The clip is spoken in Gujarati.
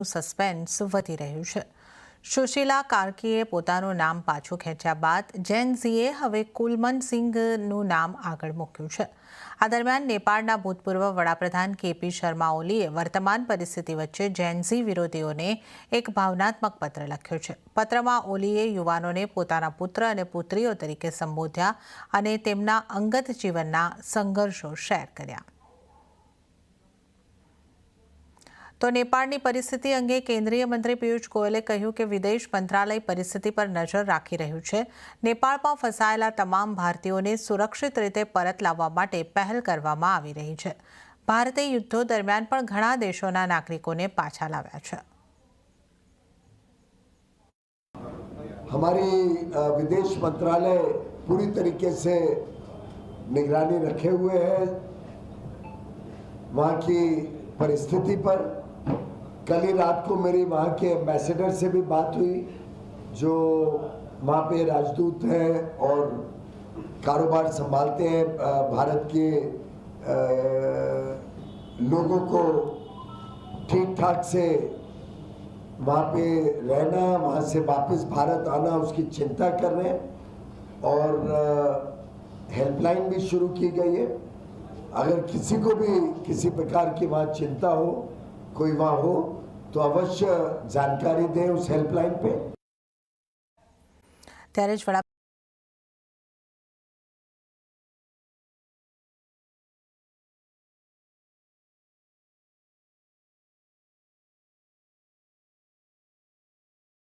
સસ્પેન્સ વધી રહ્યું છે। સુશીલા કાર્કીએ પોતાનું નામ પાછું ખેંચ્યા બાદ જેન ઝીએ હવે કુલમન સિંઘનું નામ આગળ મૂક્યું છે। આ દરમિયાન નેપાળના ભૂતપૂર્વ વડાપ્રધાન કેપી શર્મા ઓલીએ વર્તમાન પરિસ્થિતિ વચ્ચે જેન ઝી વિરોધીઓને એક ભાવનાત્મક પત્ર લખ્યો છે। પત્રમાં ઓલીએ યુવાનોને પોતાના પુત્ર અને પુત્રીઓ તરીકે સંબોધ્યા અને તેમના અંગત જીવનના સંઘર્ષો શેર કર્યા। તો નેપાળની પરિસ્થિતિ અંગે કેન્દ્રીય મંત્રી પિયુષ ગોયલે કહ્યું કે વિદેશ મંત્રાલય પરિસ્થિતિ પર નજર રાખી રહ્યું છે। નેપાળમાં ફસાયેલા તમામ ભારતીયોને સુરક્ષિત રીતે પરત લાવવા માટે પહેલ કરવામાં આવી રહી છે। ભારતે યુદ્ધો દરમિયાન પણ ઘણા દેશોના નાગરિકોને પાછા લાવ્યા છે। हमारी विदेश मंत्रालय पूरी तरीके से निगरानी रखे हुए है वहाँ की परिस्थिति पर। कल ही रात को मेरी वहाँ के एम्बेसडर से भी बात हुई जो वहाँ पे राजदूत हैं और कारोबार संभालते हैं भारत के लोगों को ठीक ठाक से वहाँ पे रहना, वहाँ से वापस भारत आना, उसकी चिंता कर रहे हैं और हेल्पलाइन भी शुरू की गई है। अगर किसी को भी किसी प्रकार की वहाँ चिंता हो, कोई वहाँ हो तो अवश्य जानकारी दें उस हेल्पलाइन पे। ત્યારે જ